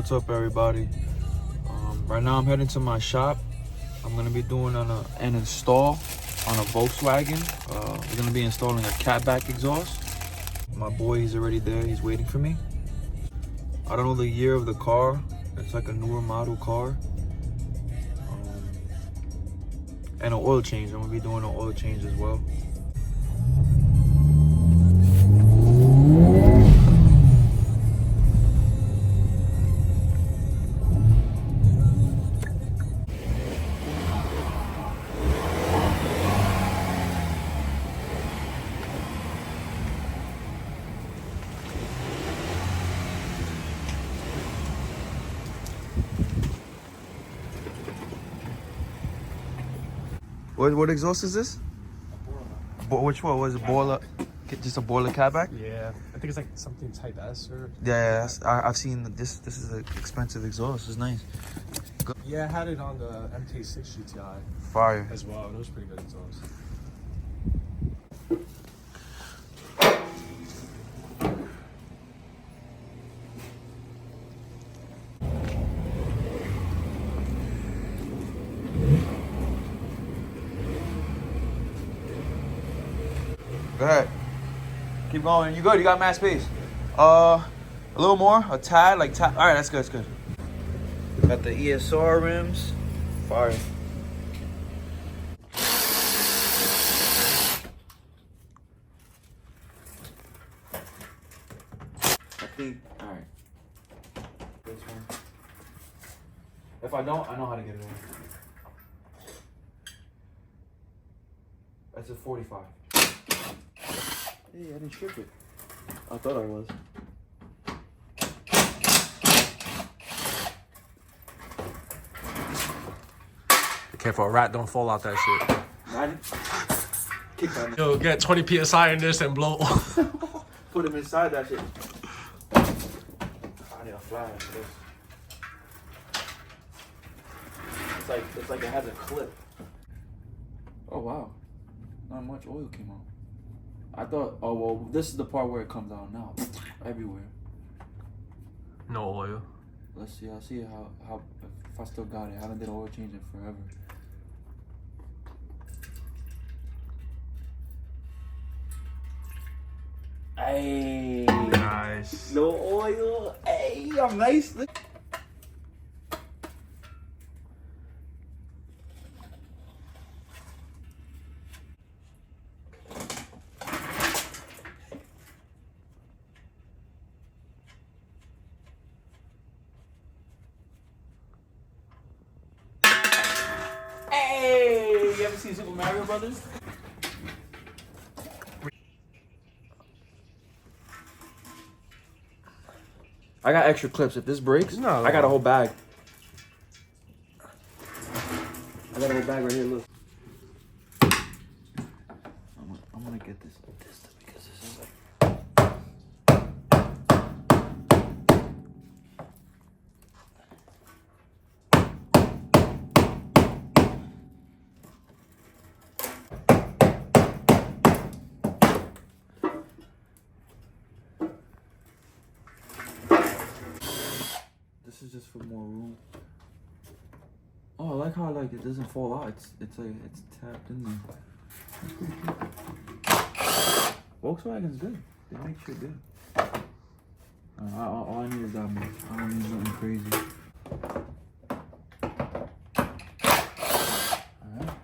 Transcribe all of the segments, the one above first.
What's up, everybody? Right now I'm heading to my shop. I'm gonna be doing an install on a Volkswagen. We're gonna be installing a Catback exhaust. My boy, he's already there. He's waiting for me. I don't know the year of the car. It's like a newer model car. And an oil change. I'm gonna be doing an oil change as well. What exhaust is this? Which one was it? Borla? Just a Borla Catback? Yeah, I think it's like something Type S or. Yeah, I've seen this. This is an expensive exhaust. It's nice. Yeah, I had it on the MT6 GTI Fire. as well. It was pretty good exhaust. Go ahead. Keep going. You good? You got mad space. A little more. A tad. All right, that's good. That's good. Got the ESR rims. Fire. I think. All right. This one. If I don't, I know how to get it in. That's a 45. Hey, I didn't strip it. I thought I was. Be careful, a rat don't fall out that shit. I didn't. Kick that. Yo, get 20 PSI in this and blow. Put him inside that shit. I need a flash for this. It's like it has a clip. Oh wow. Not much oil came out. I thought, oh well, this is the part where it comes out now. Everywhere. No oil. Let's see. I'll see how if I still got it. I haven't did oil change in forever. Hey. Nice. No oil. Hey, I'm nice. Hey, you ever seen Super Mario Brothers? I got extra clips. If this breaks, No. I got a whole bag. I got a whole bag right here. Look. I'm gonna get this because this is like. This is just for more room. Oh, I like how it doesn't fall out. It's tapped in there. Volkswagen's good. They make shit good. All I need is that much. I don't need nothing crazy. Alright.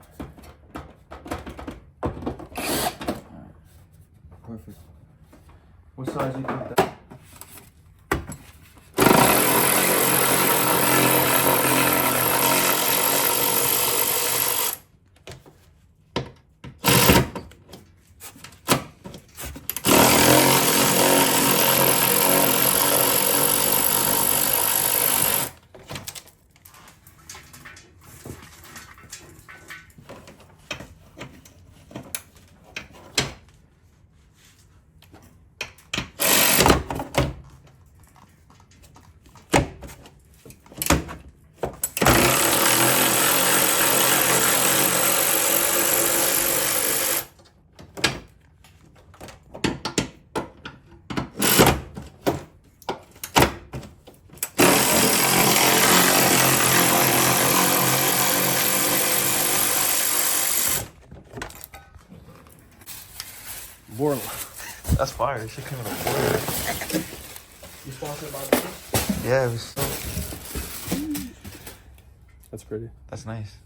Perfect. What size do you think that? Borla. That's fire. This shit came with a Borla. You sponsored by me? Yeah, it was so... That's pretty. That's nice.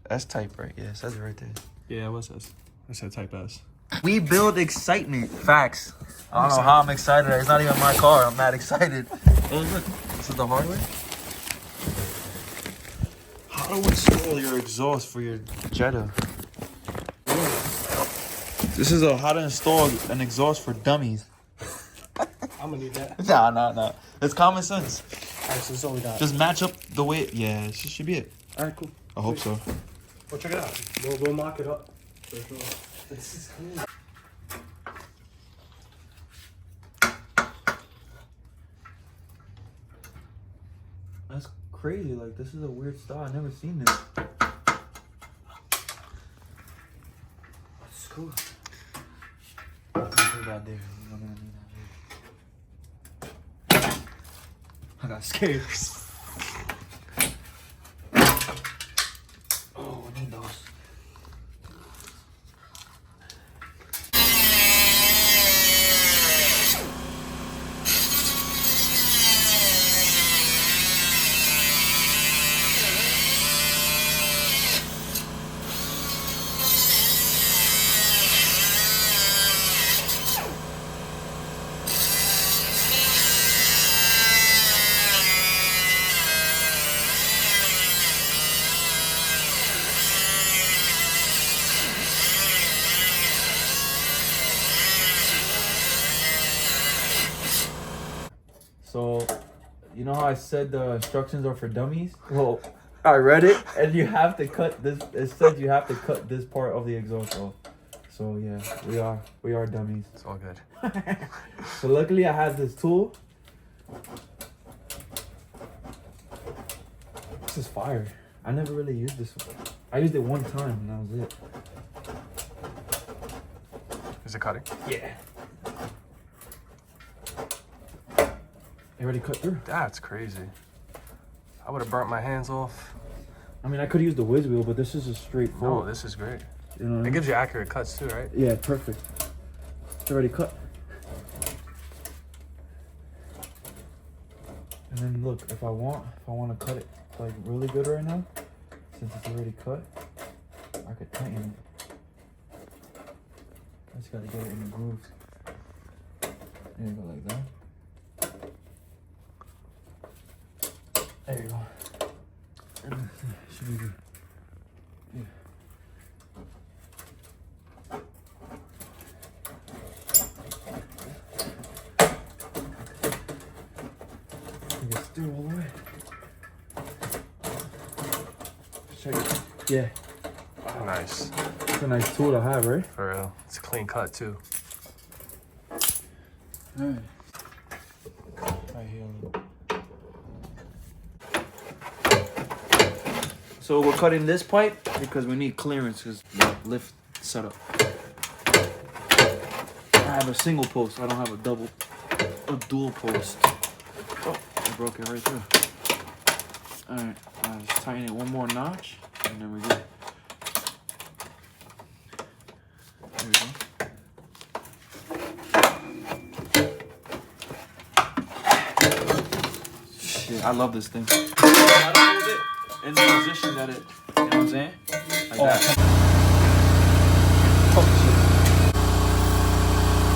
That's type, right? Yeah, it says it right there. Yeah, what's this? I said type S. We build excitement. Facts. I don't know how I'm excited. It's not even my car. I'm not excited. Oh, look. This is the hardware. How to install your exhaust for your Jetta. This is how to install an exhaust for dummies. I'm gonna need that. Nah. It's common sense. Alright, so this is all we got. Just match up the way. Yeah, this should be it. Alright, cool. I hope so. Well, check it out. We'll mock it up. For sure. This is cool. That's crazy. Like, this is a weird style. I've never seen this. That's cool. Put that there. I'm gonna need that there. I got scared. Oh, I need those. So, you know how I said the instructions are for dummies? Well, I read it, and you have to cut this. It said you have to cut this part of the exhaust off. So yeah, we are dummies. It's all good. So luckily I have this tool. This is fire. I never really used this one. I used it one time, and that was it. Is it cutting? Yeah. It already cut through. That's crazy. I would have burnt my hands off. I mean, I could use the whiz wheel, but this is a straight No, forward. this is great. You know what I It mean? gives you accurate cuts too, right? Yeah, perfect. It's already cut. And then look, if I want to cut it like really good right now, since it's already cut, I could tighten it. I just gotta get it in the grooves. There you go, like that. There you go. Should be good. Yeah. It gets through all the way. Check it. Yeah. Nice. It's a nice tool to have, right? For real. It's a clean cut too. Alright. Right here. So we're cutting this pipe because we need clearance because the lift setup. I have a single post. I don't have a dual post. Oh, I broke it right there. Alright, just tighten it one more notch and then we're good. There we go. Shit, I love this thing. I don't hold it in the position that it, you know what I'm saying? Like that. Oh, shit.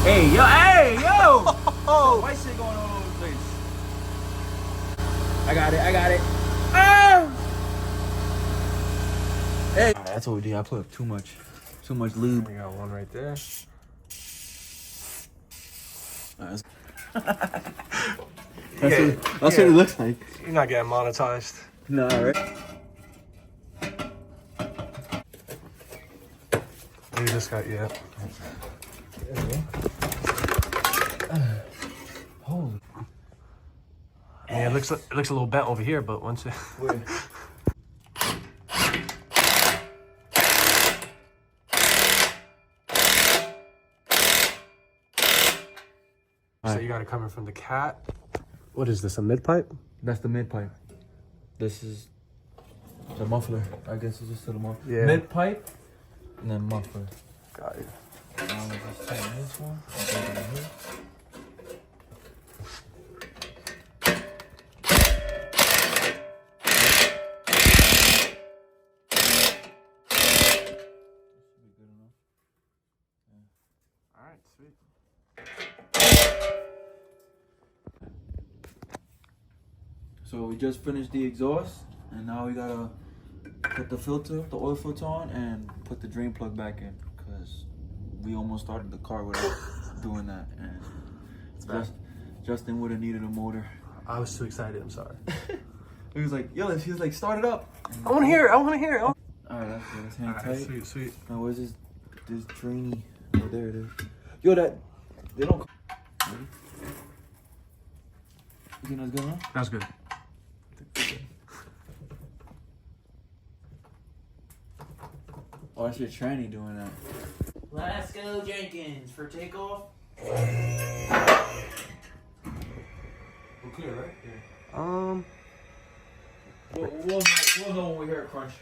Hey, yo! White shit going on all over the place. I got it. Ah! Hey! That's what we do. I put up too much lube. We got one right there. That's what it looks like. You're not getting monetized. No, right? You just got, yeah. There we go. Holy. Yeah, it looks a little bent over here, but once it... Wait. So you got it coming from the cat. What is this, a mid pipe? That's the mid pipe. This is the muffler. I guess it's just to the muffler. Yeah. Mid pipe and then muffler. Got it. Now we just tighten this one. Put it in here. Should be good enough. All right, sweet. So we just finished the exhaust, and now we gotta put the filter, the oil filter on, and put the drain plug back in, because we almost started the car without doing that, and Justin would have needed a motor. I was too excited. I'm sorry. He was like, "Yo," he was like, "Start it up." And I want to hear it. I want to hear it. all right, that's good. Let's hang All tight. right, sweet, sweet. Now where's this drainy? Oh, there it is. Yo, that they don't. Ready? You think that's good enough? That's good. Oh, that's your tranny doing that. Let's go, Jenkins, for takeoff. We're clear, right? Yeah. We'll know when we hear a crunch.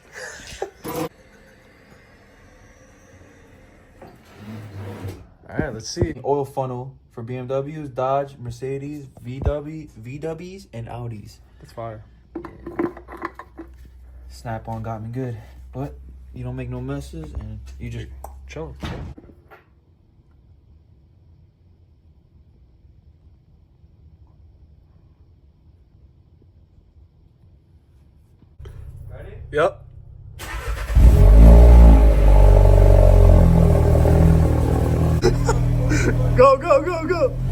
All right, let's see. Oil funnel for BMWs, Dodge, Mercedes, VWs, and Audis. That's fire. Snap-on got me good, but you don't make no messes, and you just Chill. ready. Yep. Go, go, go, go.